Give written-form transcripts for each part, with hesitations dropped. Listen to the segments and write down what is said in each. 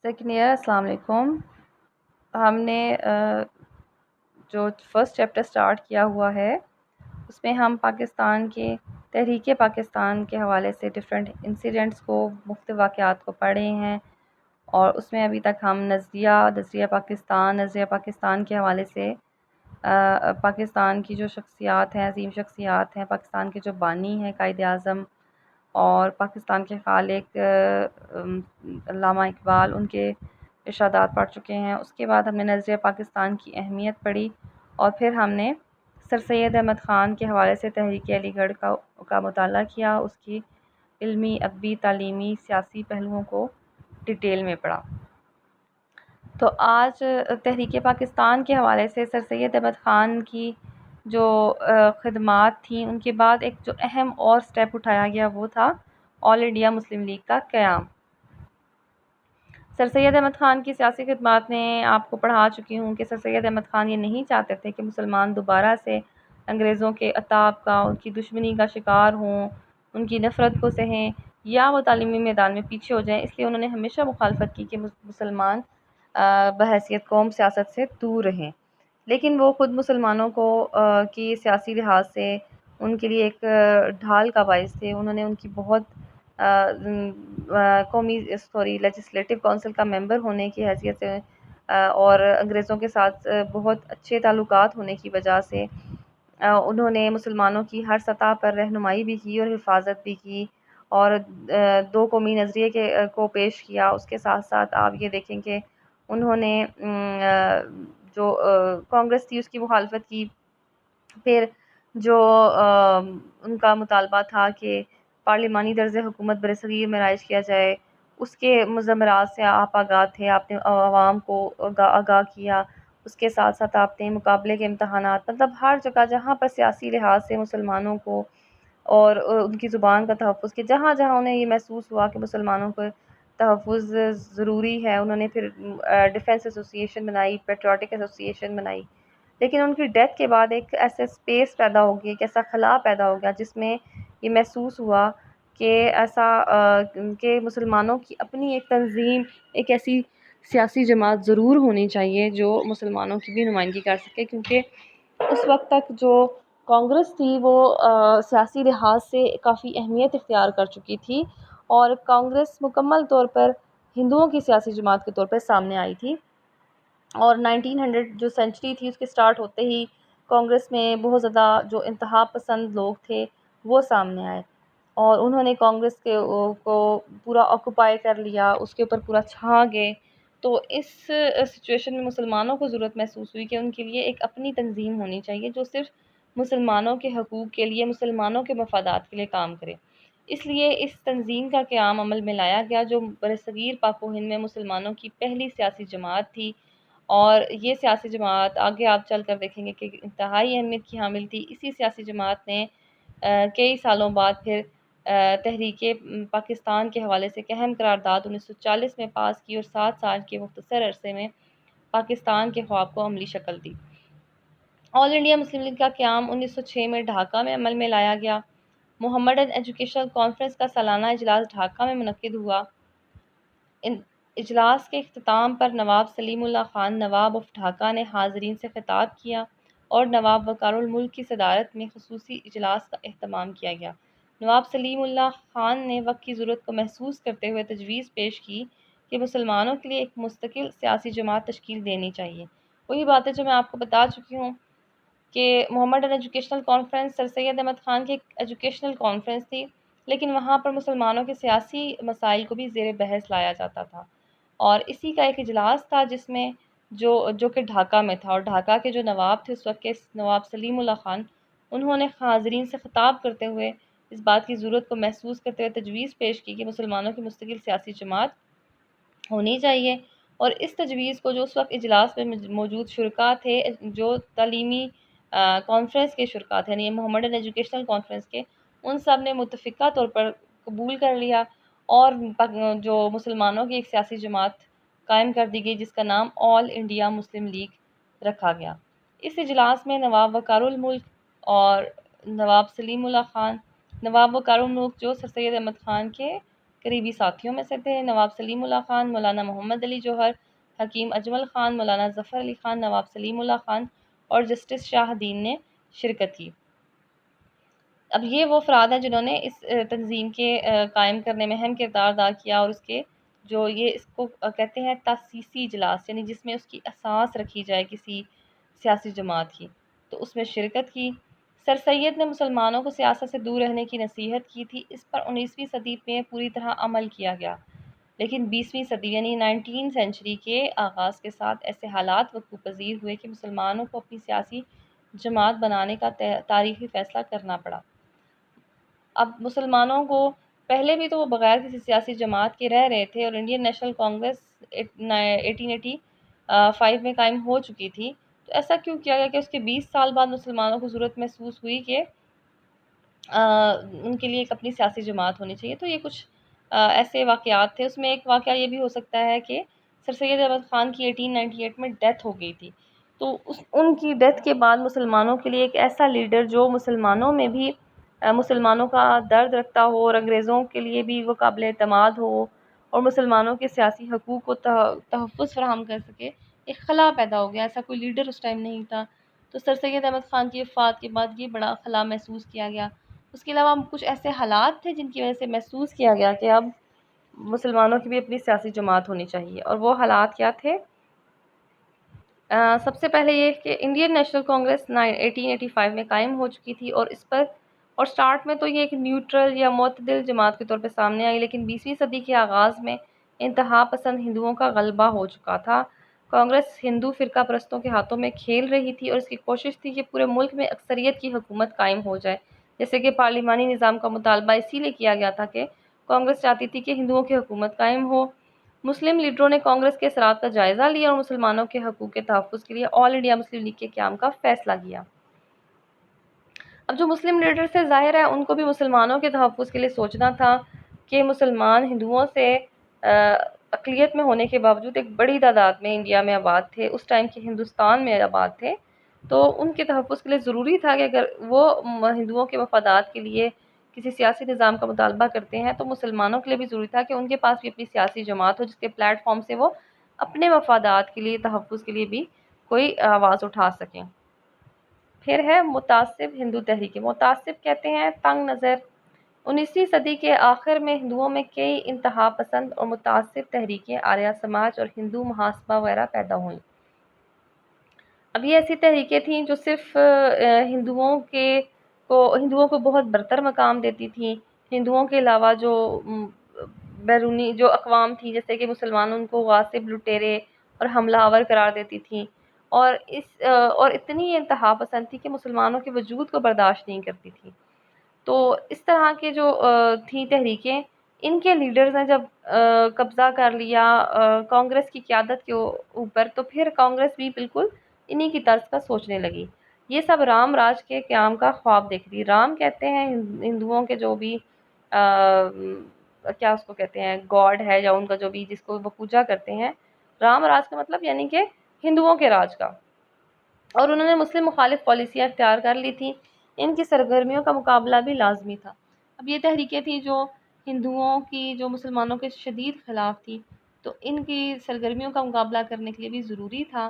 Second year السلام علیکم. ہم نے جو فرسٹ چیپٹر سٹارٹ کیا ہوا ہے اس میں ہم پاکستان کے تحریک پاکستان کے حوالے سے ڈفرینٹ انسیڈنٹس کو مختلف واقعات کو پڑھے ہیں، اور اس میں ابھی تک ہم نظریہ پاکستان کے حوالے سے پاکستان کی جو شخصیات ہیں، عظیم شخصیات ہیں، پاکستان کے جو بانی ہیں قائد اعظم اور پاکستان کے خالق علامہ اقبال، ان کے ارشادات پڑھ چکے ہیں. اس کے بعد ہم نے نظریہ پاکستان کی اہمیت پڑھی، اور پھر ہم نے سر سید احمد خان کے حوالے سے تحریک علی گڑھ کا مطالعہ کیا، اس کی علمی، ادبی، تعلیمی، سیاسی پہلوؤں کو ڈیٹیل میں پڑھا. تو آج تحریک پاکستان کے حوالے سے سر سید احمد خان کی جو خدمات تھیں، ان کے بعد ایک جو اہم اور سٹیپ اٹھایا گیا وہ تھا آل انڈیا مسلم لیگ کا قیام. سر سید احمد خان کی سیاسی خدمات میں آپ کو پڑھا چکی ہوں کہ سر سید احمد خان یہ نہیں چاہتے تھے کہ مسلمان دوبارہ سے انگریزوں کے عتاب کا، ان کی دشمنی کا شکار ہوں، ان کی نفرت کو سہیں یا وہ تعلیمی میدان میں پیچھے ہو جائیں. اس لیے انہوں نے ہمیشہ مخالفت کی کہ مسلمان بحیثیت قوم سیاست سے دور رہیں. لیکن وہ خود مسلمانوں کو کی سیاسی لحاظ سے ان کے لیے ایک ڈھال کا باعث تھے. انہوں نے ان کی بہت لیجسلیٹو کونسل کا ممبر ہونے کی حیثیت سے اور انگریزوں کے ساتھ بہت اچھے تعلقات ہونے کی وجہ سے انہوں نے مسلمانوں کی ہر سطح پر رہنمائی بھی کی اور حفاظت بھی کی، اور دو قومی نظریے کو پیش کیا. اس کے ساتھ ساتھ آپ یہ دیکھیں کہ انہوں نے جو کانگریس تھی اس کی مخالفت کی. پھر جو ان کا مطالبہ تھا کہ پارلیمانی طرز حکومت برصغیر میں رائج کیا جائے، اس کے مضمرات سے آپ آگاہ تھے، آپ نے عوام کو آگاہ کیا. اس کے ساتھ ساتھ آپ نے مقابلے کے امتحانات، مطلب ہر جگہ جہاں پر سیاسی لحاظ سے مسلمانوں کو اور ان کی زبان کا تحفظ کہ جہاں جہاں انہیں یہ محسوس ہوا کہ مسلمانوں کو تحفظ ضروری ہے، انہوں نے پھر ڈیفنس ایسوسی ایشن بنائی، پیٹریوٹک ایسوسی ایشن بنائی. لیکن ان کی ڈیتھ کے بعد ایک ایسا اسپیس پیدا ہو گیا، ایک ایسا خلا پیدا ہو گیا جس میں یہ محسوس ہوا کہ ایسا کہ مسلمانوں کی اپنی ایک تنظیم، ایک ایسی سیاسی جماعت ضرور ہونی چاہیے جو مسلمانوں کی بھی نمائندگی کر سکے، کیونکہ اس وقت تک جو کانگریس تھی وہ سیاسی لحاظ سے کافی اہمیت اختیار کر چکی تھی، اور کانگریس مکمل طور پر ہندوؤں کی سیاسی جماعت کے طور پر سامنے آئی تھی. اور 1900 جو سینچری تھی اس کے سٹارٹ ہوتے ہی کانگریس میں بہت زیادہ جو انتہا پسند لوگ تھے وہ سامنے آئے، اور انہوں نے کانگریس کو پورا آکوپائی کر لیا، اس کے اوپر پورا چھا گئے. تو اس سچویشن میں مسلمانوں کو ضرورت محسوس ہوئی کہ ان کے لیے ایک اپنی تنظیم ہونی چاہیے جو صرف مسلمانوں کے حقوق کے لیے، مسلمانوں کے مفادات کے لیے کام کرے. اس لیے اس تنظیم کا قیام عمل میں لایا گیا جو برصغیر پاک و ہند میں مسلمانوں کی پہلی سیاسی جماعت تھی. اور یہ سیاسی جماعت آگے آپ چل کر دیکھیں گے کہ انتہائی اہمیت کی حامل تھی. اسی سیاسی جماعت نے کئی سالوں بعد پھر تحریک پاکستان کے حوالے سے ایک اہم قرارداد 1940 میں پاس کی اور 7 سال کے مختصر عرصے میں پاکستان کے خواب کو عملی شکل دی. آل انڈیا مسلم لیگ کا قیام 1906 میں ڈھاکہ میں عمل میں لایا گیا. محمدن ایجوکیشنل کانفرنس کا سالانہ اجلاس ڈھاکہ میں منعقد ہوا. اجلاس کے اختتام پر نواب سلیم اللہ خان نواب آف ڈھاکہ نے حاضرین سے خطاب کیا، اور نواب وقار الملک کی صدارت میں خصوصی اجلاس کا اہتمام کیا گیا. نواب سلیم اللہ خان نے وقت کی ضرورت کو محسوس کرتے ہوئے تجویز پیش کی کہ مسلمانوں کے لیے ایک مستقل سیاسی جماعت تشکیل دینی چاہیے. وہی باتیں جو میں آپ کو بتا چکی ہوں کہ محمدن ایجوکیشنل کانفرنس سر سید احمد خان کی ایک ایجوکیشنل کانفرنس تھی، لیکن وہاں پر مسلمانوں کے سیاسی مسائل کو بھی زیر بحث لایا جاتا تھا. اور اسی کا ایک اجلاس تھا جس میں جو کہ ڈھاکہ میں تھا، اور ڈھاکہ کے جو نواب تھے اس وقت کے نواب سلیم اللہ خان، انہوں نے حاضرین سے خطاب کرتے ہوئے اس بات کی ضرورت کو محسوس کرتے ہوئے تجویز پیش کی کہ مسلمانوں کی مستقل سیاسی جماعت ہونی چاہیے. اور اس تجویز کو جو اس وقت اجلاس میں موجود شرکاء تھے، جو تعلیمی کانفرنس کے شرکاء تھے، یعنی محمدن ایجوکیشنل کانفرنس کے، ان سب نے متفقہ طور پر قبول کر لیا، اور جو مسلمانوں کی ایک سیاسی جماعت قائم کر دی گئی جس کا نام آل انڈیا مسلم لیگ رکھا گیا. اس اجلاس میں نواب وقار الملک اور نواب سلیم اللہ خان، نواب وقار الملک جو سر سید احمد خان کے قریبی ساتھیوں میں سے تھے۔ نواب سلیم اللہ خان، مولانا محمد علی جوہر، حکیم اجمل خان، مولانا ظفر علی خان، نواب سلیم اللہ خان اور جسٹس شاہ دین نے شرکت کی۔ اب یہ وہ افراد ہیں جنہوں نے اس تنظیم کے قائم کرنے میں اہم کردار ادا کیا، اور اس کے جو یہ اس کو کہتے ہیں تاسیسی اجلاس، یعنی جس میں اس کی اساس رکھی جائے کسی سیاسی جماعت کی، تو اس میں شرکت کی۔ سر سید نے مسلمانوں کو سیاست سے دور رہنے کی نصیحت کی تھی، اس پر 19ویں صدی میں پوری طرح عمل کیا گیا، لیکن 20ویں صدی یعنی 19 سینچری کے آغاز کے ساتھ ایسے حالات وقوع پذیر ہوئے کہ مسلمانوں کو اپنی سیاسی جماعت بنانے کا تاریخی فیصلہ کرنا پڑا۔ اب مسلمانوں کو پہلے بھی تو وہ بغیر کسی سیاسی جماعت کے رہ رہے تھے، اور انڈین نیشنل کانگریس 1885 میں قائم ہو چکی تھی، تو ایسا کیوں کیا گیا کہ اس کے 20 سال بعد مسلمانوں کو ضرورت محسوس ہوئی کہ ان کے لیے ایک اپنی سیاسی جماعت ہونی چاہیے۔ تو یہ کچھ ایسے واقعات تھے۔ اس میں ایک واقعہ یہ بھی ہو سکتا ہے کہ سر سید احمد خان کی 1898 میں ڈیتھ ہو گئی تھی، تو ان کی ڈیتھ کے بعد مسلمانوں کے لیے ایک ایسا لیڈر جو مسلمانوں میں بھی مسلمانوں کا درد رکھتا ہو، اور انگریزوں کے لیے بھی وہ قابل اعتماد ہو، اور مسلمانوں کے سیاسی حقوق کو تحفظ فراہم کر سکے، ایک خلا پیدا ہو گیا۔ ایسا کوئی لیڈر اس ٹائم نہیں تھا، تو سر سید احمد خان کی وفات کے بعد یہ بڑا خلا محسوس کیا گیا۔ اس کے علاوہ کچھ ایسے حالات تھے جن کی وجہ سے محسوس کیا گیا کہ اب مسلمانوں کی بھی اپنی سیاسی جماعت ہونی چاہیے، اور وہ حالات کیا تھے؟ سب سے پہلے یہ کہ انڈین نیشنل کانگریس 1885 میں قائم ہو چکی تھی، اور اس پر سٹارٹ میں تو یہ ایک نیوٹرل یا معتدل جماعت کے طور پہ سامنے آئی، لیکن 20ویں صدی کے آغاز میں انتہا پسند ہندوؤں کا غلبہ ہو چکا تھا۔ کانگریس ہندو فرقہ پرستوں کے ہاتھوں میں کھیل رہی تھی، اور اس کی کوشش تھی کہ پورے ملک میں اکثریت کی حکومت قائم ہو جائے، جیسے کہ پارلیمانی نظام کا مطالبہ اسی لیے کیا گیا تھا کہ کانگریس چاہتی تھی کہ ہندوؤں کی حکومت قائم ہو۔ مسلم لیڈروں نے کانگریس کے اثرات کا جائزہ لیا اور مسلمانوں کے حقوق کے تحفظ کے لیے آل انڈیا مسلم لیگ کے قیام کا فیصلہ کیا۔ اب جو مسلم لیڈر سے ظاہر ہے ان کو بھی مسلمانوں کے تحفظ کے لیے سوچنا تھا کہ مسلمان ہندوؤں سے اقلیت میں ہونے کے باوجود ایک بڑی تعداد میں انڈیا میں آباد تھے، اس ٹائم کے ہندوستان میں آباد تھے، تو ان کے تحفظ کے لیے ضروری تھا کہ اگر وہ ہندوؤں کے مفادات کے لیے کسی سیاسی نظام کا مطالبہ کرتے ہیں تو مسلمانوں کے لیے بھی ضروری تھا کہ ان کے پاس بھی اپنی سیاسی جماعت ہو، جس کے پلیٹ فارم سے وہ اپنے مفادات کے لیے تحفظ کے لیے بھی کوئی آواز اٹھا سکیں۔ پھر ہے متعصب ہندو تحریکیں۔ متعصب کہتے ہیں تنگ نظر۔ 19ویں صدی کے آخر میں ہندوؤں میں کئی انتہا پسند اور متعصب تحریکیں آریہ سماج اور ہندو محاسبہ وغیرہ پیدا ہوئیں۔ اب یہ ایسی تحریکیں تھیں جو صرف ہندوؤں کو بہت برتر مقام دیتی تھیں۔ ہندوؤں کے علاوہ جو بیرونی جو اقوام تھی، جیسے کہ مسلمان، ان کو غاصب، لٹیرے اور حملہ آور قرار دیتی تھیں، اور اتنی انتہا پسند تھی کہ مسلمانوں کے وجود کو برداشت نہیں کرتی تھی۔ تو اس طرح کے جو تھیں تحریکیں، ان کے لیڈرز نے جب قبضہ کر لیا کانگریس کی قیادت کے اوپر، تو پھر کانگریس بھی بالکل انہی کی طرز کا سوچنے لگی۔ یہ سب رام راج کے قیام کا خواب دیکھ رہی۔ رام کہتے ہیں ہندوؤں کے جو بھی کیا اس کو کہتے ہیں گاڈ ہے، یا ان کا جو بھی جس کو وہ پوجا کرتے ہیں، رام راج کا مطلب یعنی کہ ہندوؤں کے راج کا، اور انہوں نے مسلم مخالف پالیسیاں اختیار کر لی تھیں۔ ان کی سرگرمیوں کا مقابلہ بھی لازمی تھا۔ اب یہ تحریکیں تھیں جو ہندوؤں کی جو مسلمانوں کے شدید خلاف تھی، تو ان کی سرگرمیوں کا مقابلہ کرنے کے لیے بھی ضروری تھا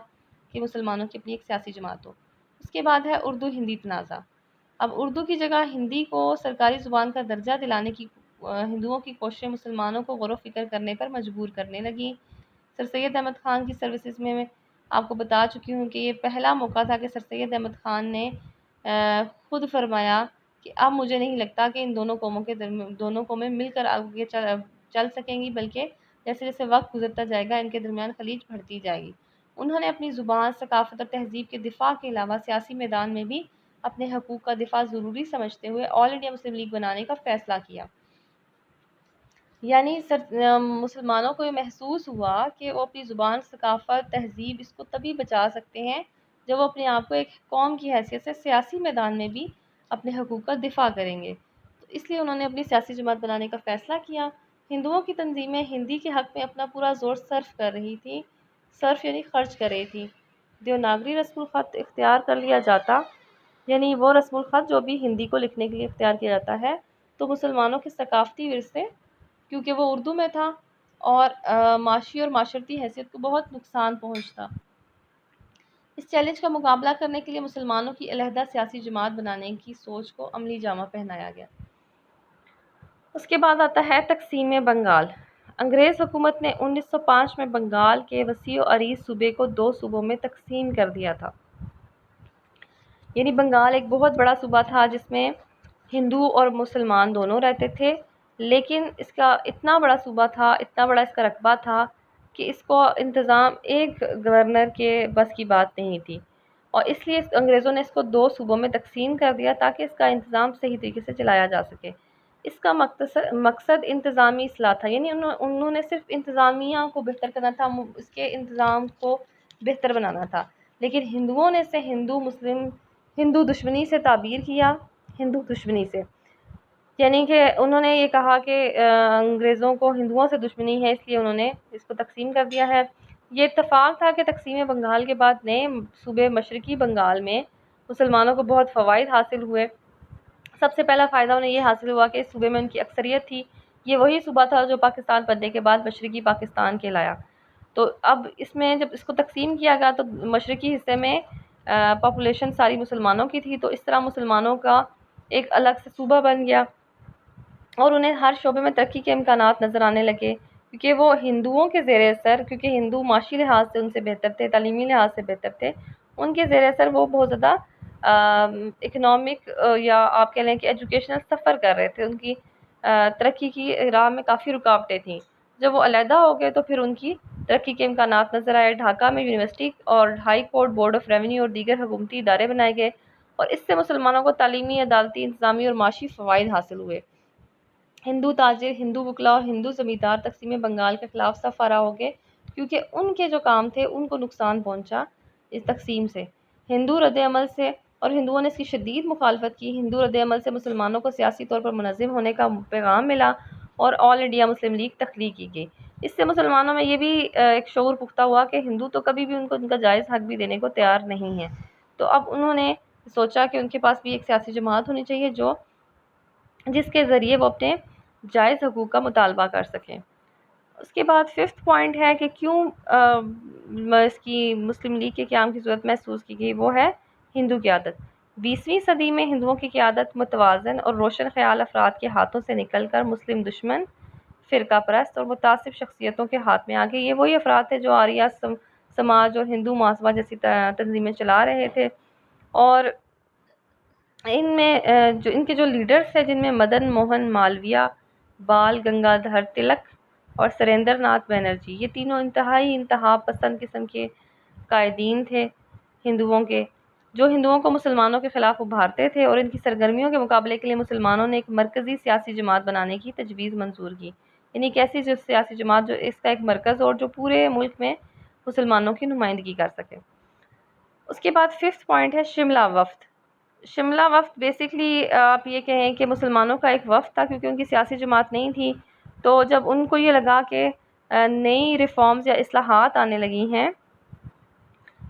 کہ مسلمانوں کی اپنی ایک سیاسی جماعت ہو۔ اس کے بعد ہے اردو ہندی تنازع۔ اب اردو کی جگہ ہندی کو سرکاری زبان کا درجہ دلانے کی ہندوؤں کی کوششیں مسلمانوں کو غور و فکر کرنے پر مجبور کرنے لگیں۔ سر سید احمد خان کی سروسز میں آپ کو بتا چکی ہوں کہ یہ پہلا موقع تھا کہ سر سید احمد خان نے خود فرمایا کہ اب مجھے نہیں لگتا کہ ان دونوں قومیں مل کر آگے چل سکیں گی، بلکہ جیسے جیسے وقت گزرتا جائے گا ان کے درمیان خلیج بڑھتی جائے گی۔ انہوں نے اپنی زبان، ثقافت اور تہذیب کے دفاع کے علاوہ سیاسی میدان میں بھی اپنے حقوق کا دفاع ضروری سمجھتے ہوئے آل انڈیا مسلم لیگ بنانے کا فیصلہ کیا۔ یعنی مسلمانوں کو یہ محسوس ہوا کہ وہ اپنی زبان، ثقافت، تہذیب اس کو تبھی بچا سکتے ہیں جب وہ اپنے آپ کو ایک قوم کی حیثیت سے سیاسی میدان میں بھی اپنے حقوق کا دفاع کریں گے۔ تو اس لیے انہوں نے اپنی سیاسی جماعت بنانے کا فیصلہ کیا۔ ہندوؤں کی تنظیمیں ہندی کے حق میں اپنا پورا زور صرف کر رہی تھیں، صرف یعنی خرچ کر رہی تھیں۔ دیوناگری رسم الخط اختیار کر لیا جاتا، یعنی وہ رسم الخط جو بھی ہندی کو لکھنے کے لیے اختیار کیا جاتا ہے، تو مسلمانوں کے ثقافتی ورثے کیونکہ وہ اردو میں تھا اور معاشی اور معاشرتی حیثیت کو بہت نقصان پہنچتا۔ اس چیلنج کا مقابلہ کرنے کے لیے مسلمانوں کی علیحدہ سیاسی جماعت بنانے کی سوچ کو عملی جامہ پہنایا گیا۔ اس کے بعد آتا ہے تقسیم بنگال۔ انگریز حکومت نے 1905 میں بنگال کے وسیع و عریض صوبے کو 2 صوبوں میں تقسیم کر دیا تھا۔ یعنی بنگال ایک بہت بڑا صوبہ تھا جس میں ہندو اور مسلمان دونوں رہتے تھے، لیکن اس کا اتنا بڑا صوبہ تھا، اتنا بڑا اس کا رقبہ تھا کہ اس کو انتظام ایک گورنر کے بس کی بات نہیں تھی، اور اس لیے انگریزوں نے اس کو 2 صوبوں میں تقسیم کر دیا تاکہ اس کا انتظام صحیح طریقے سے چلایا جا سکے۔ اس کا مقصد انتظامی اصلاح تھا، یعنی انہوں نے صرف انتظامیہ کو بہتر کرنا تھا، اس کے انتظام کو بہتر بنانا تھا، لیکن ہندوؤں نے اسے ہندو دشمنی سے تعبیر کیا، ہندو دشمنی سے، یعنی کہ انہوں نے یہ کہا کہ انگریزوں کو ہندوؤں سے دشمنی ہے، اس لیے انہوں نے اس کو تقسیم کر دیا ہے۔ یہ اتفاق تھا کہ تقسیم بنگال کے بعد نئے صوبے مشرقی بنگال میں مسلمانوں کو بہت فوائد حاصل ہوئے۔ سب سے پہلا فائدہ انہیں یہ حاصل ہوا کہ اس صوبے میں ان کی اکثریت تھی، یہ وہی صوبہ تھا جو پاکستان بننے کے بعد مشرقی پاکستان کہلایا۔ تو اب اس میں جب اس کو تقسیم کیا گیا تو مشرقی حصے میں پاپولیشن ساری مسلمانوں کی تھی، تو اس طرح مسلمانوں کا ایک الگ سے صوبہ بن گیا اور انہیں ہر شعبے میں ترقی کے امکانات نظر آنے لگے، کیونکہ وہ ہندوؤں کے زیر اثر، کیونکہ ہندو معاشی لحاظ سے ان سے بہتر تھے، تعلیمی لحاظ سے بہتر تھے، ان کے زیر اثر وہ بہت زیادہ اکنامک یا آپ کہہ لیں کہ ایجوکیشنل سفر کر رہے تھے، ان کی ترقی کی راہ میں کافی رکاوٹیں تھیں۔ جب وہ علیحدہ ہو گئے تو پھر ان کی ترقی کے امکانات نظر آئے۔ ڈھاکہ میں یونیورسٹی اور high court, board of revenue اور دیگر حکومتی ادارے بنائے گئے، اور اس سے مسلمانوں کو تعلیمی، عدالتی، انتظامی اور معاشی فوائد حاصل ہوئے۔ ہندو تاجر، ہندو وکلا اور ہندو زمیندار تقسیم بنگال کے خلاف صف آرا ہو گئے، کیونکہ ان کے جو کام تھے ان کو نقصان پہنچا اس تقسیم سے۔ ہندو رد عمل سے، اور ہندوؤں نے اس کی شدید مخالفت کی، ہندو رد عمل سے مسلمانوں کو سیاسی طور پر منظم ہونے کا پیغام ملا اور آل انڈیا مسلم لیگ تخلیق کی گئی۔ اس سے مسلمانوں میں یہ بھی ایک شعور پختہ ہوا کہ ہندو تو کبھی بھی ان کا جائز حق بھی دینے کو تیار نہیں ہے، تو اب انہوں نے سوچا کہ ان کے پاس بھی ایک سیاسی جماعت ہونی چاہیے جس کے ذریعے وہ اپنے جائز حقوق کا مطالبہ کر سکیں۔ اس کے بعد 5th پوائنٹ ہے کہ کیوں اس کی مسلم لیگ کے قیام کی ضرورت محسوس کی گئی، وہ ہے ہندو قیادت۔ 20ویں صدی میں ہندوؤں کی قیادت متوازن اور روشن خیال افراد کے ہاتھوں سے نکل کر مسلم دشمن، فرقہ پرست اور متعصب شخصیتوں کے ہاتھ میں آ گئی۔ یہ وہی افراد تھے جو آریہ سماج اور ہندو محاسبہ جیسی تنظیمیں چلا رہے تھے، اور ان میں جو ان کے جو لیڈرز تھے، جن میں مدن موہن مالویہ، بال گنگادھر تلک اور سریندر ناتھ بنرجی، یہ تینوں انتہا پسند قسم کے قائدین تھے ہندوؤں کے، جو ہندوؤں کو مسلمانوں کے خلاف ابھارتے تھے، اور ان کی سرگرمیوں کے مقابلے کے لیے مسلمانوں نے ایک مرکزی سیاسی جماعت بنانے کی تجویز منظور کی، یعنی ایک ایسی جو سیاسی جماعت جو اس کا ایک مرکز اور جو پورے ملک میں مسلمانوں کی نمائندگی کر سکے۔ اس کے بعد 5th پوائنٹ ہے شملہ وفد۔ شملہ وفد بیسکلی آپ یہ کہیں کہ مسلمانوں کا ایک وفد تھا، کیونکہ ان کی سیاسی جماعت نہیں تھی، تو جب ان کو یہ لگا کہ نئی ریفارمز یا اصلاحات آنے لگی ہیں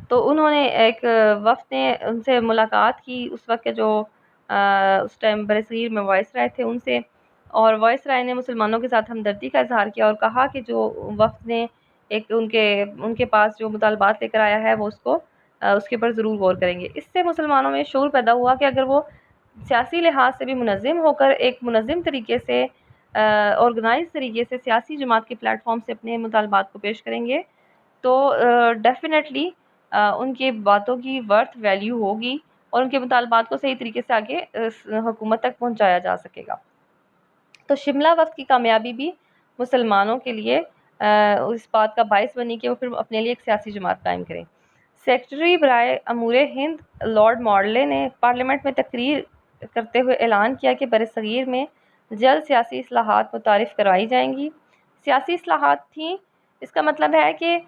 تو انہوں نے ایک وفد نے ان سے ملاقات کی، اس وقت کے جو اس ٹائم برصغیر میں وائس رائے تھے ان سے، اور وائس رائے نے مسلمانوں کے ساتھ ہمدردی کا اظہار کیا اور کہا کہ جو وفد نے ایک ان کے پاس جو مطالبات لے کر آیا ہے وہ اس کے پر ضرور غور کریں گے۔ اس سے مسلمانوں میں شعور پیدا ہوا کہ اگر وہ سیاسی لحاظ سے بھی منظم ہو کر ایک منظم طریقے سے، آرگنائز طریقے سے سیاسی جماعت کے پلیٹ فارم سے اپنے مطالبات کو پیش کریں گے تو ڈیفینیٹلی ان کے باتوں کی ورتھ ویلیو ہوگی اور ان کے مطالبات کو صحیح طریقے سے آگے حکومت تک پہنچایا جا سکے گا۔ تو شملہ وفد کی کامیابی بھی مسلمانوں کے لیے اس بات کا باعث بنی کہ وہ پھر اپنے لیے ایک سیاسی جماعت قائم کریں۔ سیکریٹری برائے امور ہند لارڈ مارلے نے پارلیمنٹ میں تقریر کرتے ہوئے اعلان کیا کہ برصغیر میں جلد سیاسی اصلاحات متعارف کروائی جائیں گی۔ سیاسی اصلاحات تھیں، اس کا مطلب ہے کہ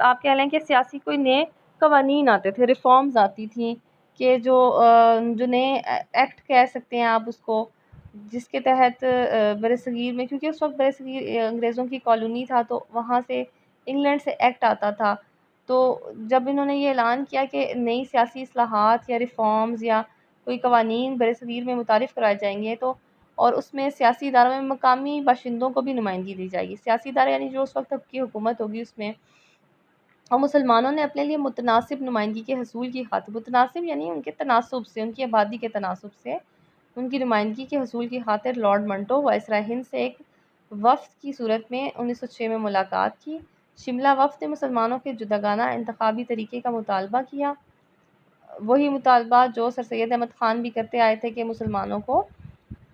آپ کہہ لیں کہ سیاسی کوئی نئے قوانین آتے تھے، ریفارمز آتی تھیں، کہ جو نئے ایکٹ کہہ سکتے ہیں آپ اس کو، جس کے تحت برصغیر میں، کیونکہ اس وقت برصغیر انگریزوں کی کالونی تھا تو وہاں سے انگلینڈ سے ایکٹ آتا تھا، تو جب انہوں نے یہ اعلان کیا کہ نئی سیاسی اصلاحات یا ریفارمز یا کوئی قوانین برصغیر میں متعارف کرائے جائیں گے تو اور اس میں سیاسی اداروں میں مقامی باشندوں کو بھی نمائندگی دی جائے گی۔ سیاسی ادارے یعنی جو اس وقت تک کی حکومت ہوگی اس میں، اور مسلمانوں نے اپنے لیے متناسب نمائندگی کے حصول کی خاطر، متناسب یعنی ان کے تناسب سے، ان کی آبادی کے تناسب سے ان کی نمائندگی کے حصول کی خاطر لارڈ منٹو وائسرائے ہند سے ایک وفد کی صورت میں 1906 میں ملاقات کی۔ شملہ وفد نے مسلمانوں کے جداگانہ انتخابی طریقے کا مطالبہ کیا، وہی مطالبات جو سر سید احمد خان بھی کرتے آئے تھے کہ مسلمانوں کو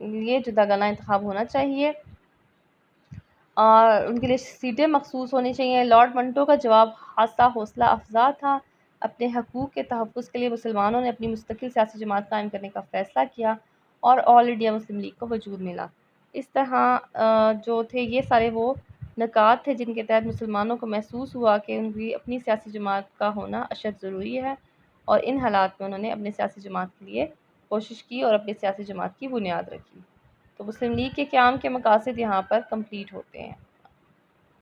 یہ جداگانہ انتخاب ہونا چاہیے اور ان کے لیے سیٹیں مخصوص ہونی چاہیے۔ لارڈ منٹو کا جواب خاصا حوصلہ افزا تھا۔ اپنے حقوق کے تحفظ کے لیے مسلمانوں نے اپنی مستقل سیاسی جماعت قائم کرنے کا فیصلہ کیا اور آل انڈیا مسلم لیگ کو وجود ملا۔ اس طرح جو تھے یہ سارے وہ نکات تھے جن کے تحت مسلمانوں کو محسوس ہوا کہ ان کی اپنی سیاسی جماعت کا ہونا اشد ضروری ہے، اور ان حالات میں انہوں نے اپنے سیاسی جماعت کے لیے کوشش کی اور اپنی سیاسی جماعت کی بنیاد رکھی۔ تو مسلم لیگ کے قیام کے مقاصد یہاں پر کمپلیٹ ہوتے ہیں۔